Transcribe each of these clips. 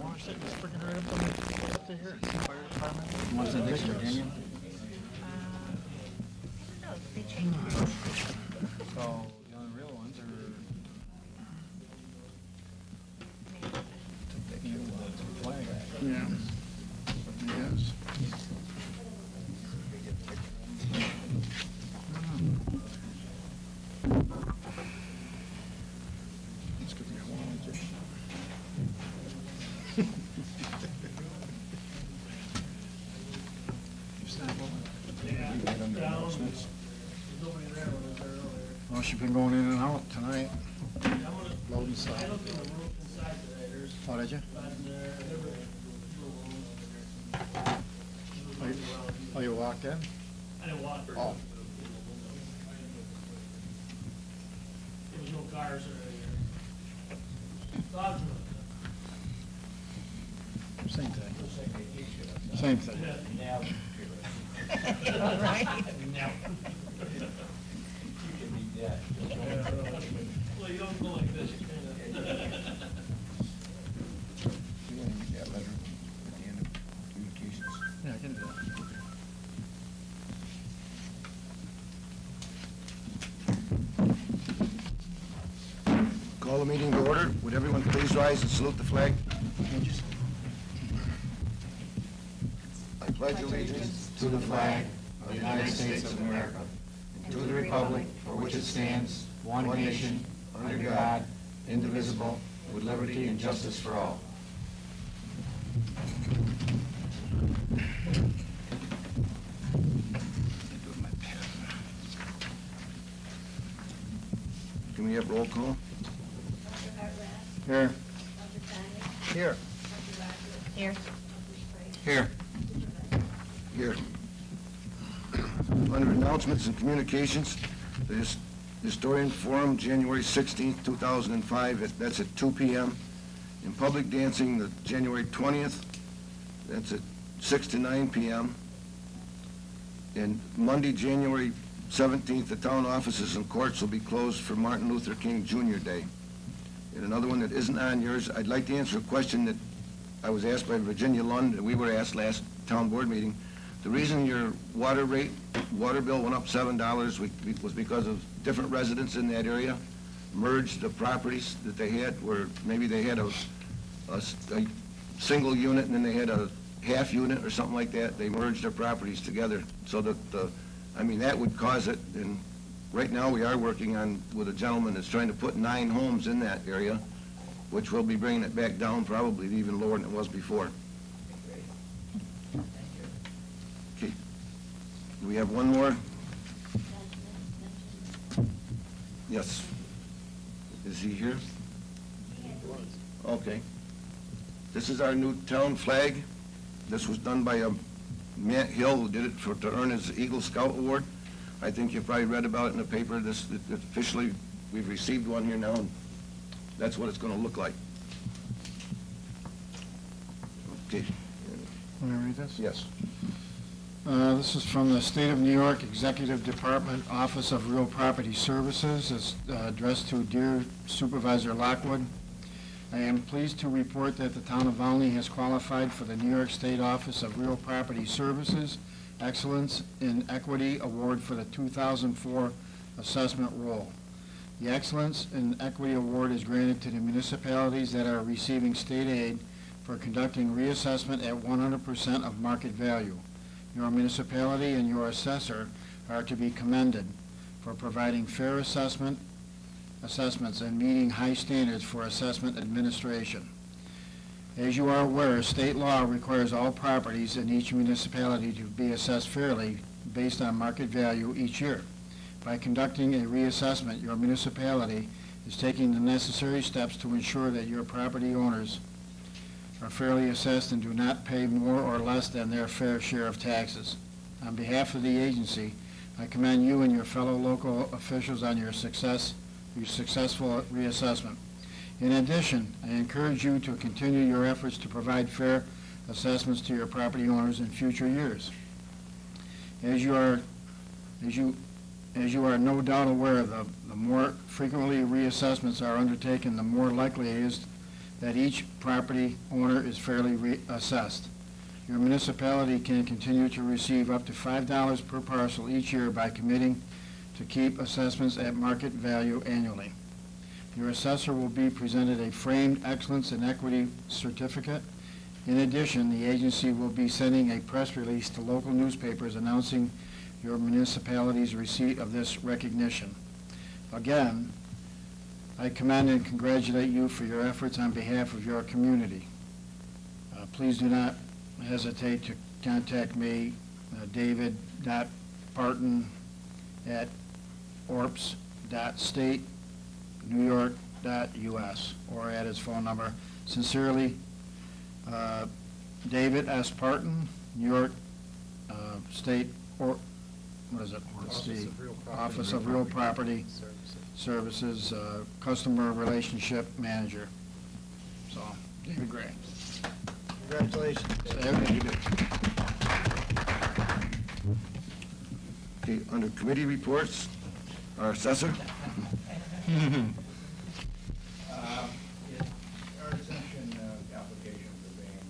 water sitting freaking right up on the, up to here, fire department. What's the next Virginia? No, they changed it. So the only real ones are the flag. Yeah. Yes. Let's give me a while, just. Nobody there when I was there earlier. Well, she's been going in and out tonight, loading I stuff. looked in the room inside today, there's Oh, did you? nothing there, there were little rooms in there. Oh, you walked in? I didn't walk there. Oh. There was no cars or anything. Dogs were. Same thing. Same thing. All right. Well, you don't go like this, you kind of. You want to get that letter at the end of communications? Yeah, I can do that. Call the meeting to order. Would everyone please rise and salute the flag? I pledge allegiance To the flag of the United States of America, and to the republic for which it stands, one nation, under God, indivisible, with liberty and justice for all. Can we have roll call? Here. Here. Here. Here. Here. Under announcements and communications, the Historian Forum, January 16th, 2005, that's at 2 p.m. In public dancing, the January 20th, that's at 6 to 9 p.m. And Monday, January 17th, the town offices and courts will be closed for Martin Luther King Jr. Day. And another one that isn't on yours, I'd like to answer a question that I was asked by Virginia Lund, and we were asked last town board meeting. The reason your water bill went up $7 was because of different residents in that area merged the properties that they had, where maybe they had a single unit and then they had a half unit or something like that. They merged their properties together so that, that would cause it. And right now we are working with a gentleman that's trying to put 9 homes in that area, which will be bringing it back down probably even lower than it was before. Okay. Do we have one more? Yes. Is he here? Okay. This is our new town flag. This was done by Matt Hill, who did it to earn his Eagle Scout Award. I think you've probably read about it in the paper. Officially, we've received one here now, and that's what it's going to look like. Okay. Want me to read this? Yes. This is from the State of New York Executive Department, Office of Real Property Services. It's addressed to Dear Supervisor Lockwood. I am pleased to report that the town of Volney has qualified for the New York State Office of Real Property Services Excellence in Equity Award for the 2004 assessment roll. The Excellence in Equity Award is granted to the municipalities that are receiving state aid for conducting reassessment at 100% of market value. Your municipality and your assessor are to be commended for providing fair assessments and meeting high standards for assessment administration. As you are aware, state law requires all properties in each municipality to be assessed fairly based on market value each year. By conducting a reassessment, your municipality is taking the necessary steps to ensure that your property owners are fairly assessed and do not pay more or less than their fair share of taxes. On behalf of the agency, I commend you and your fellow local officials on your successful reassessment. In addition, I encourage you to continue your efforts to provide fair assessments to your property owners in future years. As you are no doubt aware, the more frequently reassessments are undertaken, the more likely it is that each property owner is fairly assessed. Your municipality can continue to receive up to $5 per parcel each year by committing to keep assessments at market value annually. Your assessor will be presented a framed excellence and equity certificate. In addition, the agency will be sending a press release to local newspapers announcing your municipality's receipt of this recognition. Again, I commend and congratulate you for your efforts on behalf of your community. Please do not hesitate to contact me, david.parton@orps.state.newyork.us, or at his phone number. Sincerely, David S. Parton, New York State, or what is it? It's the Office of Real Property Services, Customer Relationship Manager. So, David Gray. Congratulations. Okay, under committee reports, our assessor. Our exemption application for being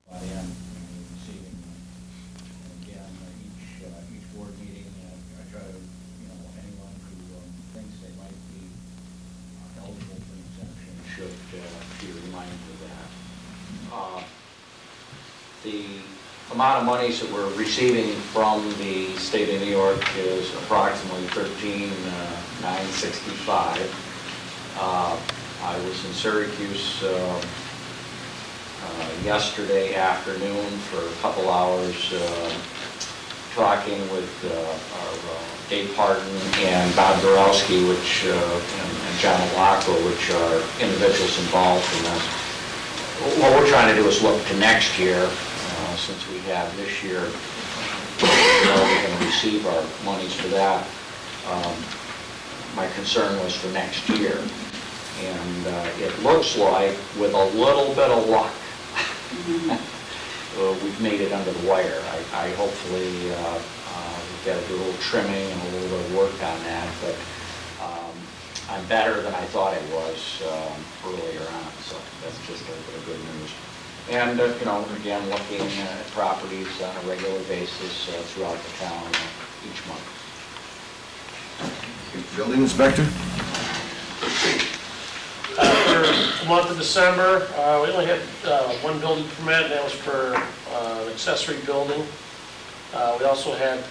by the end, receiving, and again, each board meeting, I try to, anyone who thinks they might be eligible for an exemption should be reminded of that. The amount of monies that we're receiving from the state of New York is approximately $13,965. I was in Syracuse yesterday afternoon for a couple hours talking with our Dave Parton and Bob Borowski, and John Malacco, which are individuals involved in this. What we're trying to do is look to next year, since we have this year, we're going to receive our monies for that. My concern was for next year. And it looks like, with a little bit of luck, we've made it under the wire. I hopefully, we've got to do a little trimming and a little bit of work on that, but I'm better than I thought I was earlier on, so that's just a bit of good news. And, again, looking at properties on a regular basis throughout the town each month. Building inspector? For the month of December, we only had one building permit, and that was for an accessory building. We also had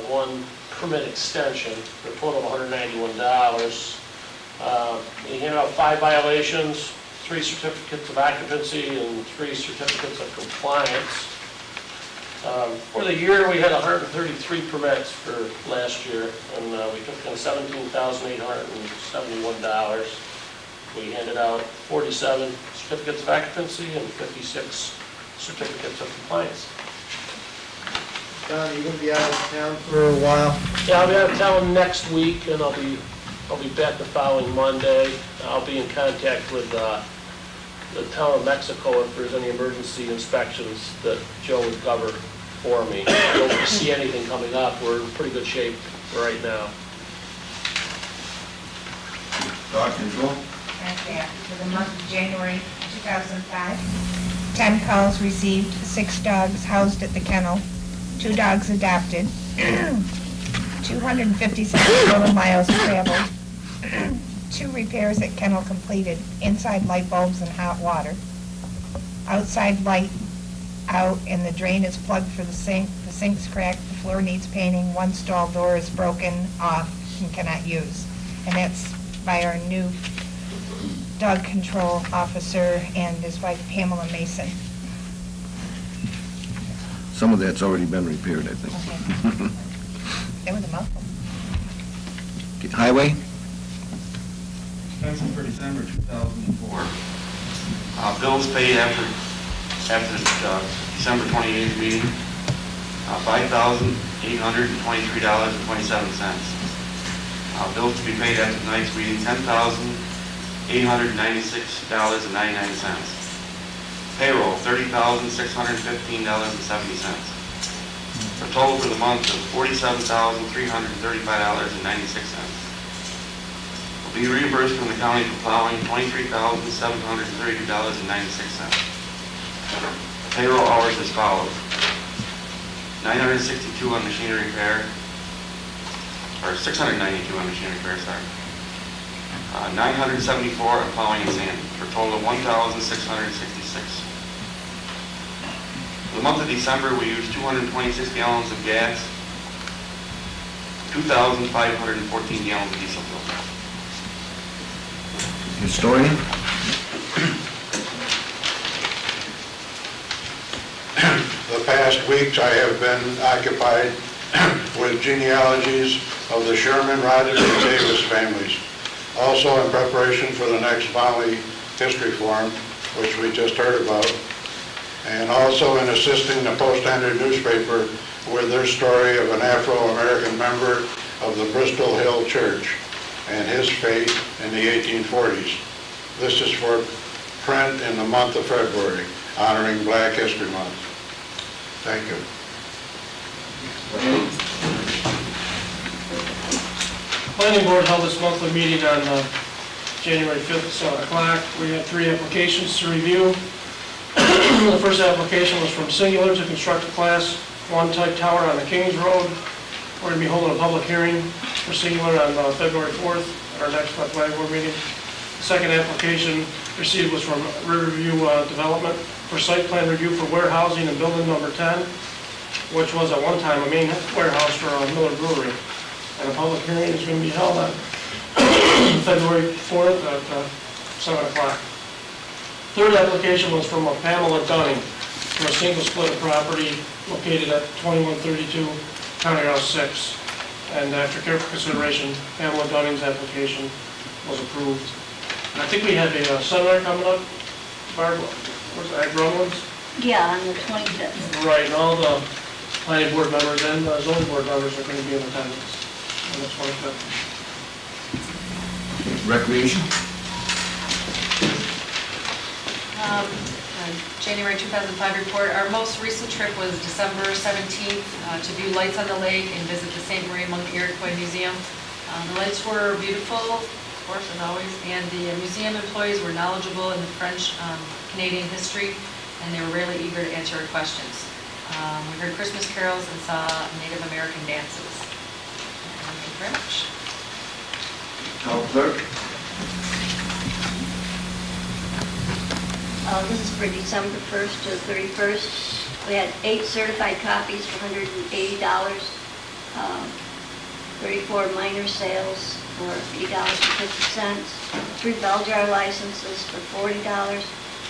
one permit extension for a total of $191. We handed out 5 violations, 3 certificates of occupancy, and 3 certificates of compliance. For the year, we had 133 permits for last year, and we took in $17,871. We handed out 47 certificates of occupancy and 56 certificates of compliance. Don, you gonna be out of town for a while? Yeah, I'll be out of town next week, and I'll be back the following Monday. I'll be in contact with the town of Mexico if there's any emergency inspections that Joe would cover for me. I don't see anything coming up. We're in pretty good shape right now. Dog control? Okay, for the month of January 2005, 10 calls received, 6 dogs housed at the kennel, 2 dogs adopted, 257 total miles traveled, 2 repairs at kennel completed, inside light bulbs and hot water, outside light out and the drain is plugged for the sink's cracked, the floor needs painting, 1 stall door is broken off and cannot use. And that's by our new dog control officer and his wife Pamela Mason. Some of that's already been repaired, I think. Okay. That was a mouthful. Okay, highway? Expenses for December 2004. Bills paid after the December 28th meeting, $5,823.27. Bills to be paid after tonight's meeting, $10,896.99. Payroll, $30,615.70. For total for the month of $47,335.96. be reimbursed from the county for plowing $23,732.96. Payroll hours as follows: 962 on machinery repair, or 692 on machinery repair, sorry. 974 on plowing and sanding, for a total of 1,666. For the month of December, we used 226 gallons of gas, 2,514 gallons of diesel fuel. Historian? The past weeks, I have been occupied with genealogies of the Sherman, Rogers, and Davis families. Also in preparation for the next Volney History Forum, which we just heard about, and also in assisting the Post-Standard newspaper with their story of an Afro-American member of the Bristol Hill Church and his fate in the 1840s. This is for print in the month of February, honoring Black History Month. Thank you. Planning Board held its monthly meeting on January 5th at 7 o'clock. We had 3 applications to review. The first application was from Singular to construct a Class 1 type tower on the Kings Road. We're going to be holding a public hearing for Singular on February 4th at our next Planning Board meeting. The second application received was from Riverview Development for site plan review for warehousing in building number 10, which was at one time a main warehouse for Miller Brewery. And a public hearing is going to be held on February 4th at 7 o'clock. Third application was from Pamela Dunning for a single split of property located at 2132 County House 6. And after careful consideration, Pamela Dunning's application was approved. And I think we have a seminar coming up, Barb, what's that, Groveland's? Yeah, on the 25th. Right, and all the planning board members and the zoning board members are going to be in attendance on the 25th. Recreation? January 2005 report. Our most recent trip was December 17th to view lights on the lake and visit the St. Marie Monk Iroquois Museum. The lights were beautiful, of course, as always, and the museum employees were knowledgeable in the French Canadian history, and they were really eager to answer our questions. We heard Christmas carols and saw Native American dances. Thank you very much. Town clerk? This is for December 1st to 31st. We had 8 certified copies for $180, 34 minor sales for $8.50, 3 bell jar licenses for $40,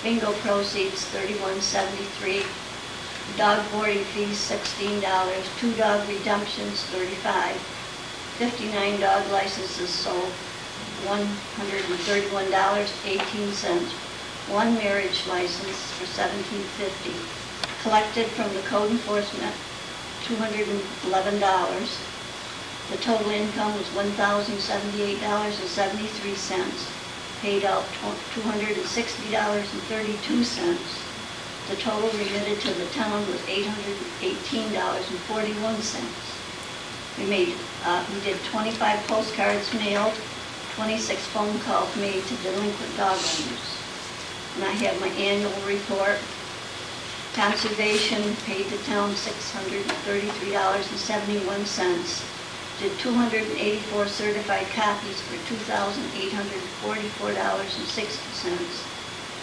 bingo proceeds $31.73, dog boarding fees $16, 2 dog redemptions $35, 59 dog licenses sold $131.18. 1 marriage license for $17.50. Collected from the code enforcement, $211. The total income was $1,078.73. Paid out $260.32. The total remitted to the town was $818.41. We did 25 postcards mailed, 26 phone calls made to delinquent dog owners. And I have my annual report. Conservation paid the town $633.71. Did 284 certified copies for $2,844.60.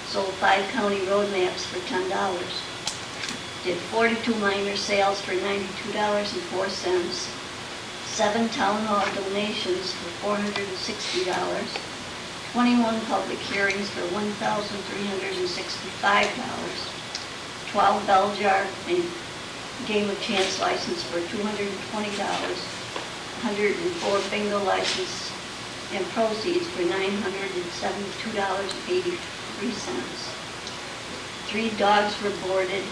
Sold 5 county road maps for $10. Did 42 minor sales for $92.04. 7 town hall donations for $460. 21 public hearings for $1,365. 12 bell jar and game of chance license for $220. 104 bingo license and proceeds for $972.83. 3 dogs were boarded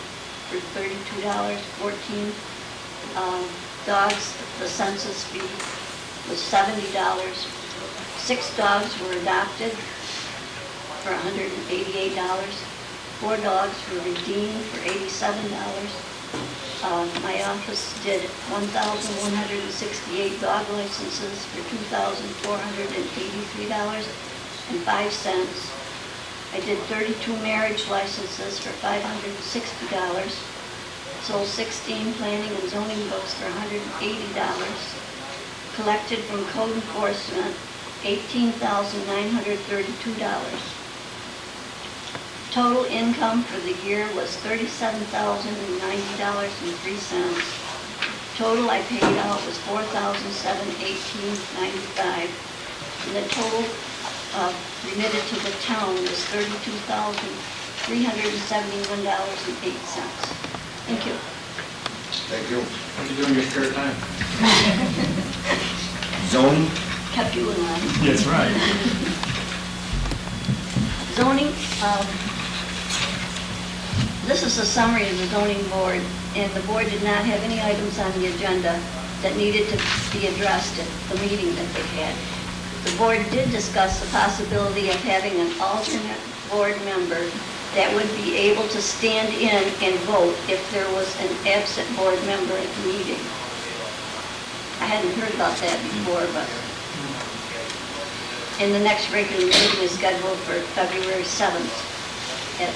for $32. 14 dogs, the census fee was $70. 6 dogs were adopted for $188. 4 dogs were redeemed for $87. My office did 1,168 dog licenses for $2,483.05. I did 32 marriage licenses for $560. Sold 16 planning and zoning books for $180. Collected from code enforcement, $18,932. Total income for the year was $37,090.03. Total I paid out was $4,718.95. And the total remitted to the town was $32,371.08. Thank you. Thank you. What are you doing in your spare time? Zoning? Kept you in line. That's right. Zoning, this is a summary of the zoning board, and the board did not have any items on the agenda that needed to be addressed at the meeting that they had. The board did discuss the possibility of having an alternate board member that would be able to stand in and vote if there was an absent board member at the meeting. I hadn't heard about that before, but and the next regular meeting is scheduled for February 7th at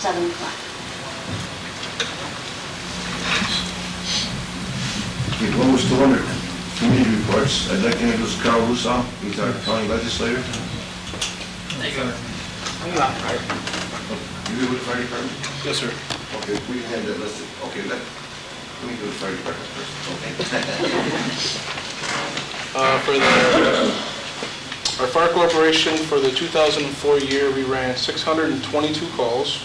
7 o'clock. Okay, well, we're still under committee reports. I'd like to introduce Carl Russo. He's our county legislator. There you go. You good with the fire department? Yes, sir. Okay, we can have that listed. Okay, let me do the fire department first. Okay. Our fire corporation, for the 2004 year, we ran 622 calls.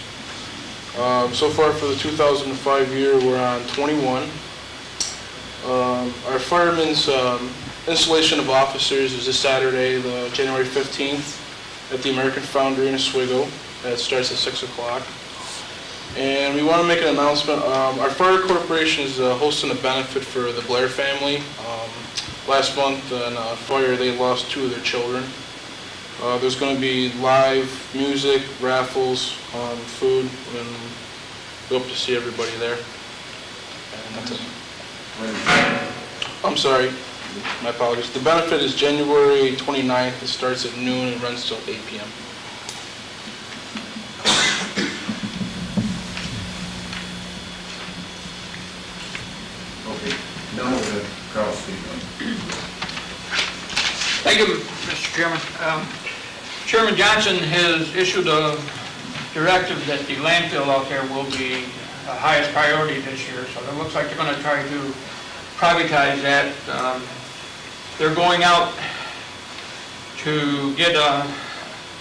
So far for the 2005 year, we're on 21. Our firemen's installation of officers is this Saturday, the January 15th, at the American Foundry in Oswego. That starts at 6 o'clock. And we want to make an announcement. Our fire corporation is hosting a benefit for the Blair family. Last month in a fire, they lost 2 of their children. There's going to be live music, raffles, food, and we hope to see everybody there. And that's it. I'm sorry, my apologies. The benefit is January 29th. It starts at noon and runs till 8 p.m. Okay, now we'll have Carl speak. Thank you, Mr. Chairman. Chairman Johnson has issued a directive that the landfill out there will be the highest priority this year, so it looks like they're going to try to privatize that. They're going out to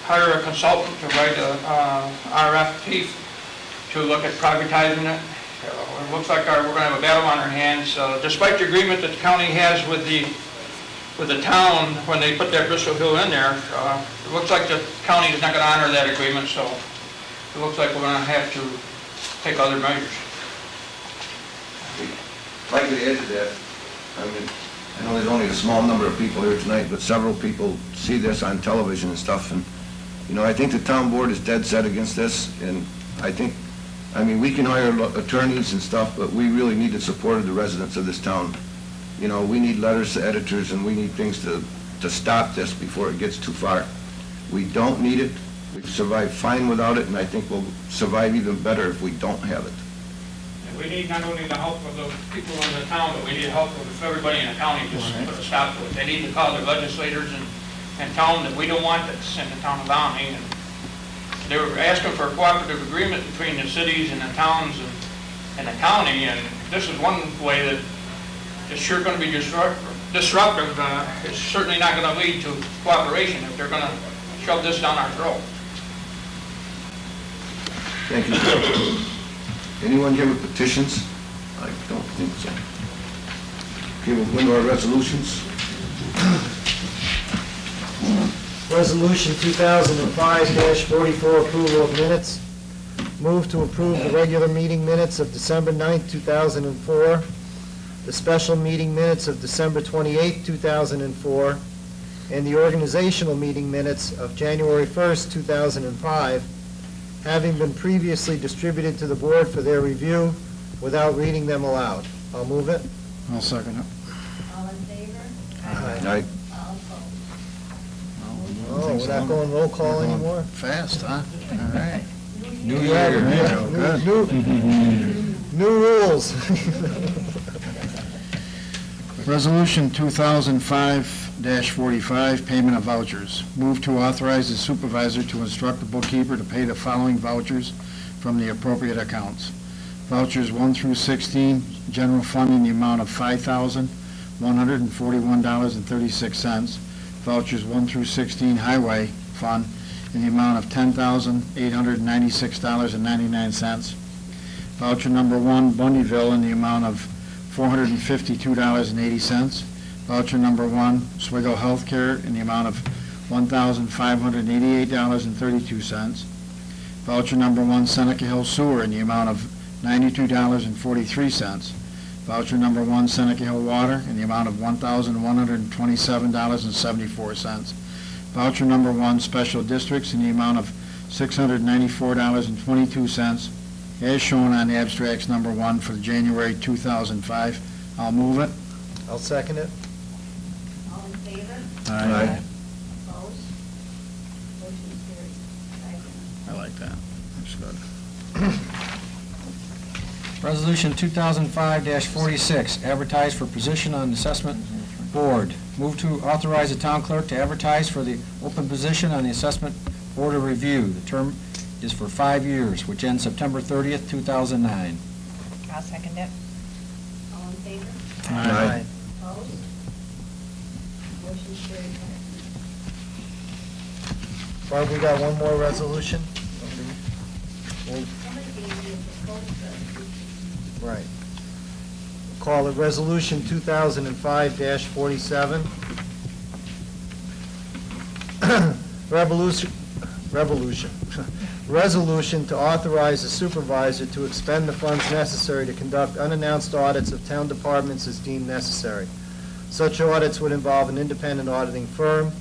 hire a consultant to write a RFP to look at privatizing it. So it looks like we're going to have a battle on our hands. Despite the agreement that the county has with the town when they put that Bristol Hill in there, it looks like the county is not going to honor that agreement, so it looks like we're going to have to take other measures. If I could add to that, I mean, I know there's only a small number of people here tonight, but several people see this on television and stuff, and, you know, I think the town board is dead set against this, and I think, I mean, we can hire attorneys and stuff, but we really need the support of the residents of this town. You know, we need letters to editors, and we need things to stop this before it gets too far. We don't need it. We've survived fine without it, and I think we'll survive even better if we don't have it. And we need not only the help of the people in the town, but we need the help of everybody in the county to put a stop to it. They need to call their legislators and tell them that we don't want this in the town of Volney. And they were asking for a cooperative agreement between the cities and the towns and the county, and this is one way that it's sure going to be disruptive. It's certainly not going to lead to cooperation if they're going to shove this down our throat. Thank you. Anyone here with petitions? I don't think so. Okay, we'll go into our resolutions. Resolution 2005-44, approval of minutes. Move to approve the regular meeting minutes of December 9th, 2004, the special meeting minutes of December 28th, 2004, and the organizational meeting minutes of January 1st, 2005, having been previously distributed to the board for their review without reading them aloud. I'll move it. I'll second it. All in favor? Aye. All opposed? Oh, we're not going roll call We're going anymore? Fast, huh? All right. New year. Good. New rules. Resolution 2005-45, payment of vouchers. Move to authorize the supervisor to instruct the bookkeeper to pay the following vouchers from the appropriate accounts. Vouchers 1 through 16, general fund in the amount of $5,141.36. Vouchers 1 through 16, highway fund in the amount of $10,896.99. Voucher number 1, Bundyville, in the amount of $452.80. Voucher number 1, Swiggle Healthcare, in the amount of $1,588.32. Voucher number 1, Seneca Hill Sewer, in the amount of $92.43. Voucher number 1, Seneca Hill Water, in the amount of $1,127.74. Voucher number 1, Special Districts, in the amount of $694.22, as shown on abstracts number 1 for January 2005. I'll move it. I'll second it. All in favor? Aye. Opposed? Motion carries. 5-0. I like that. That's good. Resolution 2005-46, advertise for position on assessment board. Move to authorize the town clerk to advertise for the open position on the assessment board of review. The term is for 5 years, which ends September 30th, 2009. I'll second it. All in favor? Aye. Opposed? Motion carries. 5-0. Barb, we got one more resolution? Somebody gave me a proposal. Right. Call it Resolution 2005-47. Resolution to authorize the supervisor to expend the funds necessary to conduct unannounced audits of town departments as deemed necessary. Such audits would involve an independent auditing firm.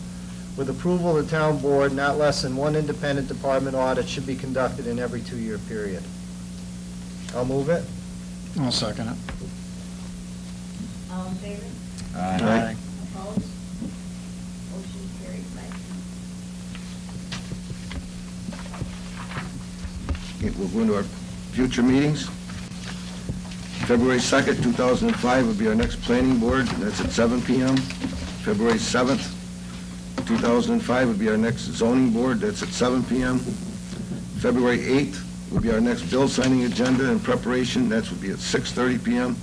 With approval of the town board, not less than one independent department audit should be conducted in every 2-year period. I'll move it. I'll second it. All in favor? Aye. Opposed? Motion carries. 5-0. Okay, we'll go into our future meetings. February 2nd, 2005 will be our next planning board, and that's at 7 p.m. February 7th, 2005 will be our next zoning board, that's at 7 p.m. February 8th will be our next bill signing agenda and preparation, that will be at 6:30 p.m.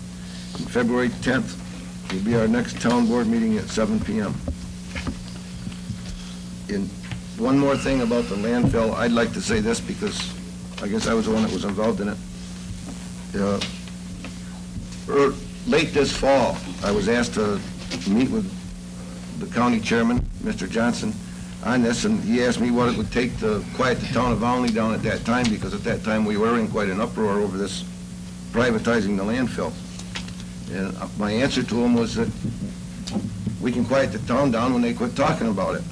And February 10th will be our next town board meeting at 7 p.m. And one more thing about the landfill, I'd like to say this because I guess I was the one that was involved in it. Late this fall, I was asked to meet with the county chairman, Mr. Johnson, on this, and he asked me what it would take to quiet the town of Volney down at that time, because at that time we were in quite an uproar over this privatizing the landfill. And my answer to him was that we can quiet the town down when they quit talking about it.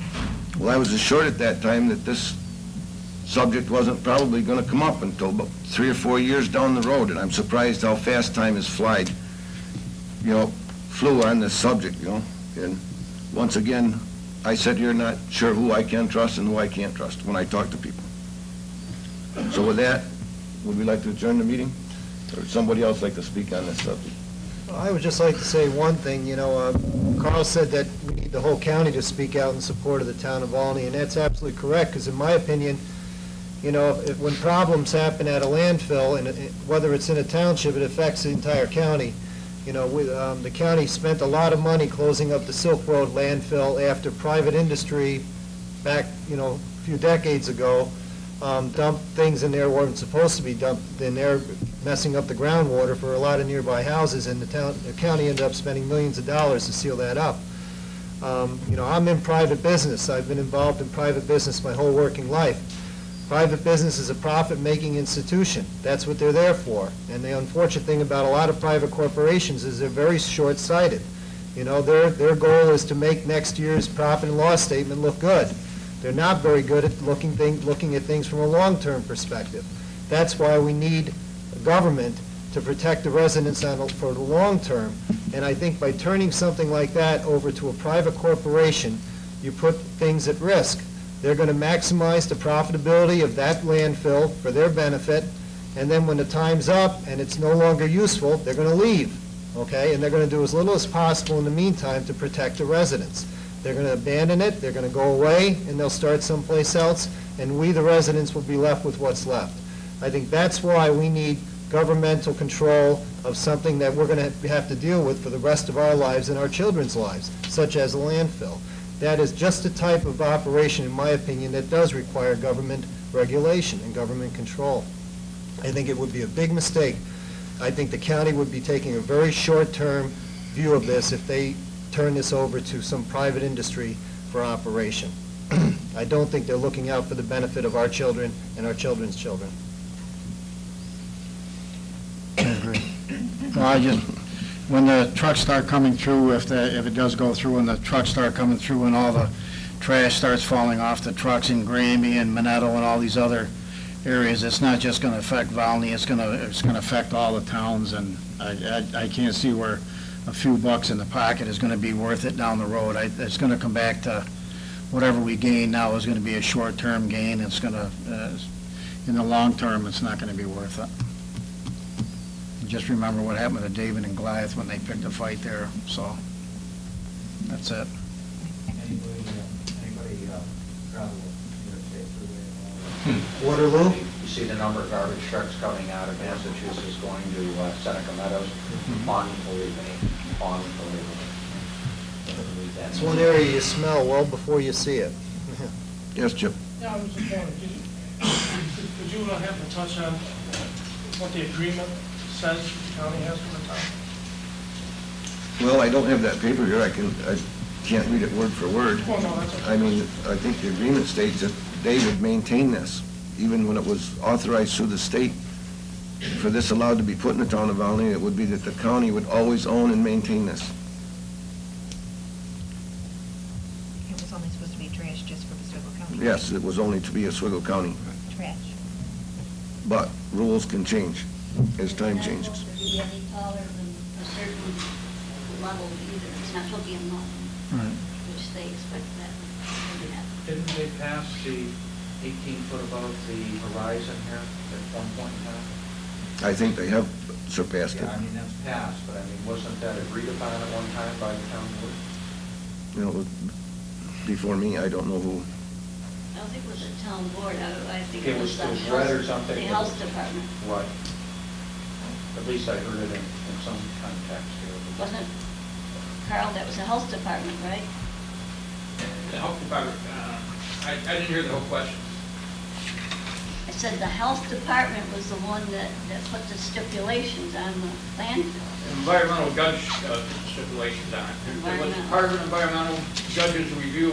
Well, I was assured at that time that this subject wasn't probably going to come up until about 3 or 4 years down the road, and I'm surprised how fast time has flew on this subject, And once again, I said you're not sure who I can trust and who I can't trust when I talk to people. So with that, would we like to adjourn the meeting? Or would somebody else like to speak on this subject? Well, I would just like to say one thing, Carl said that we need the whole county to speak out in support of the town of Volney, and that's absolutely correct, because in my opinion, when problems happen at a landfill, and whether it's in a township, it affects the entire county. The county spent a lot of money closing up the Silk Road landfill after private industry back, a few decades ago, dumped things in there weren't supposed to be dumped in there, messing up the groundwater for a lot of nearby houses, and the county ended up spending millions of dollars to seal that up. I'm in private business. I've been involved in private business my whole working life. Private business is a profit-making institution. That's what they're there for. And the unfortunate thing about a lot of private corporations is they're very short-sighted. Their goal is to make next year's profit and loss statement look good. They're not very good at looking at things from a long-term perspective. That's why we need a government to protect the residents for the long term. And I think by turning something like that over to a private corporation, you put things at risk. They're going to maximize the profitability of that landfill for their benefit, and then when the time's up and it's no longer useful, they're going to leave, okay? And they're going to do as little as possible in the meantime to protect the residents. They're going to abandon it, they're going to go away, and they'll start someplace else, and we, the residents, will be left with what's left. I think that's why we need governmental control of something that we're going to have to deal with for the rest of our lives and our children's lives, such as a landfill. That is just the type of operation, in my opinion, that does require government regulation and government control. I think it would be a big mistake. I think the county would be taking a very short-term view of this if they turn this over to some private industry for operation. I don't think they're looking out for the benefit of our children and our children's children. Well, I just, when the trucks start coming through, if it does go through and the trucks start coming through and all the trash starts falling off the trucks in Grammy and Minetto and all these other areas, it's not just going to affect Volney, it's going to affect all the towns, and I can't see where a few bucks in the pocket is going to be worth it down the road. It's going to come back to whatever we gain now is going to be a short-term gain. It's going to, in the long term, it's not going to be worth it. Just remember what happened to David and Goliath when they picked a fight there, so that's it. Anybody travel interstate through Waterloo? You see the number of garbage trucks coming out of Massachusetts going to Seneca Meadows? Unbelievable, unbelievable. It's one area you smell well before you see it. Yes, Chip? Yeah, I was just wondering, could you have to touch on what the agreement says the county has with the town? Well, I don't have that paper here. I can't read it word for word. Well, no, that's okay. I mean, I think the agreement states that they would maintain this, even when it was authorized through the state. For this allowed to be put in the town of Volney, it would be that the county would always own and maintain this. It was only supposed to be trash just for Oswego County. Yes, it was only to be Oswego County, Trash. but rules can change as time It's not changes. supposed to be any taller than a certain level either. It's not supposed to be a mountain, which they expect that to happen. Didn't they pass the 18-foot above the horizon here at one point in time? I think they have surpassed it. Yeah, I mean, that's passed, but I mean, wasn't that agreed upon at one time by the town board? You know, before me, I don't know who. I don't think it was a town board, I think It it was was the read or health, something. the health department. Right. At least I heard it in some context here. Wasn't it, Carl, that was the health department, right? The health department, I didn't hear the whole question. I said the health department was the one that put the stipulations on the landfill. Environmental judge stipulations on it. It was Environmental. part of an environmental judge's review,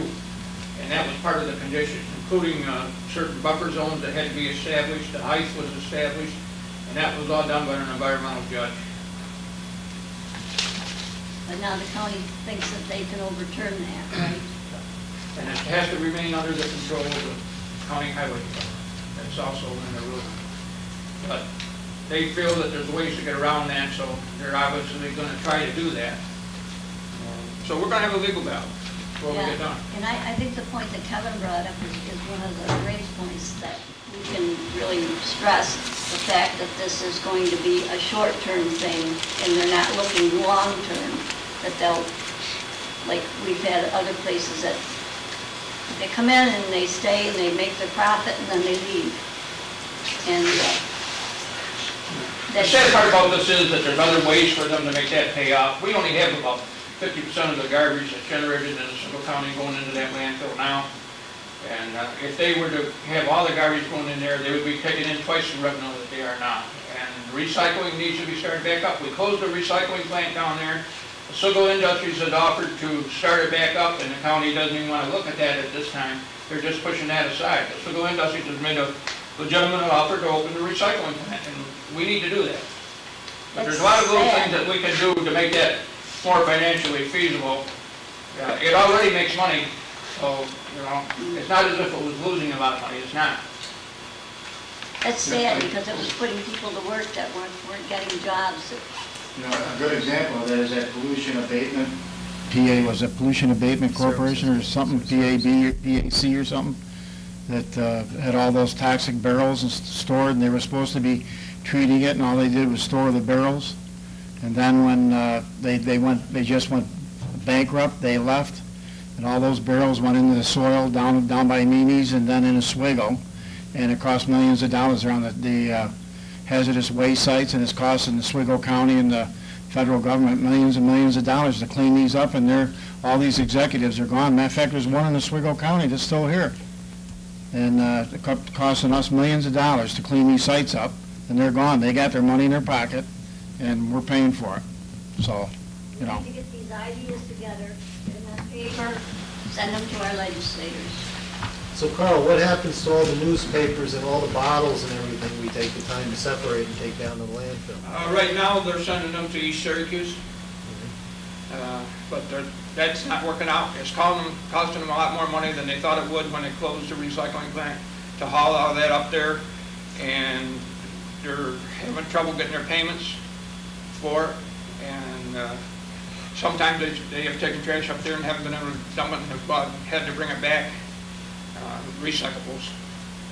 and that was part of the conditions, including certain buffer zones that had to be established, the height was established, and that was all done by an environmental judge. But now the county thinks that they can overturn that, right? And it has to remain under the control of the county highway department. That's also in the rule. But they feel that there's ways to get around that, so they're obviously going to try to do that. So we're going to have a legal battle before we get done. And I think the point that Kevin brought up is one of the great points, that we can really stress the fact that this is going to be a short-term thing, and they're not looking long-term, that they'll, like we've had other places that they come in and they stay and they make their profit and then they leave. And The sad part about this is that there's other ways for them to make that pay off. We only have about 50% of the garbage that's generated in Oswego County going into that landfill now. And if they were to have all the garbage going in there, they would be taking in twice the revenue that they are now. And recycling needs to be started back up. We closed the recycling plant down there. Oswego Industries had offered to start it back up, and the county doesn't even want to look at that at this time. They're just pushing that aside. Oswego Industries has made a legitimate offer to open the recycling plant, and we need to do that. But there's a lot of little things that we can do to make that more financially feasible. It already makes money So, you know, it's not as if it was losing a lot of money, it's not. That's sad, because it was putting people to work that weren't getting jobs. You know, a good example of that is that pollution abatement. PA, was it Pollution Abatement Corporation or something, PAC or something, that had all those toxic barrels stored, and they were supposed to be treating it, and all they did was store the barrels. And then when they just went bankrupt, they left, and all those barrels went into the soil down by Mimi's and then in Oswego, and it cost millions of dollars around the hazardous waste sites, and it's costing Oswego County and the federal government millions and millions of dollars to clean these up, and all these executives are gone. Matter of fact, there's one in Oswego County that's still here. And it costing us millions of dollars to clean these sites up, and they're gone. They got their money in their pocket, and we're paying for it. So, you know. We need to get these ideas together, get them on paper, send them to our legislators. So Carl, what happens to all the newspapers and all the bottles and everything we take the time to separate and take down to the landfill? Right now, they're sending them to East Syracuse, but that's not working out. It's costing them a lot more money than they thought it would when they closed the recycling plant to haul all that up there, and they're having trouble getting their payments for it, and sometimes they have taken trash up there and haven't been able to dump it, but had to bring it back, recyclables.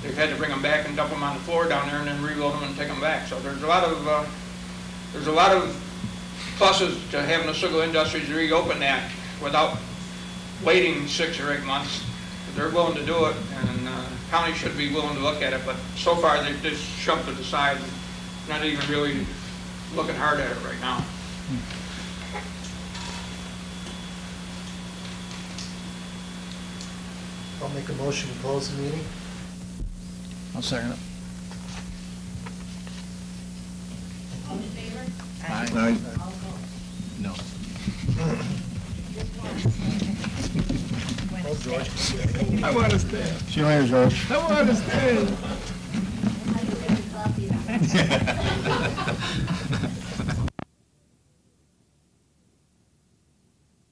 They've had to bring them back and dump them on the floor down there and then reload them and take them back. So there's a lot of pluses to having the Oswego Industries reopen that without waiting 6 or 8 months. They're willing to do it, and county should be willing to look at it, but so far they've just shoved it aside, and not even really looking hard at it right now. I'll make a motion to close the meeting. I'll second it. All in favor? Aye. No. Oh, George. I want to stay. See you later, George. I want to stay. I can make a copy of it.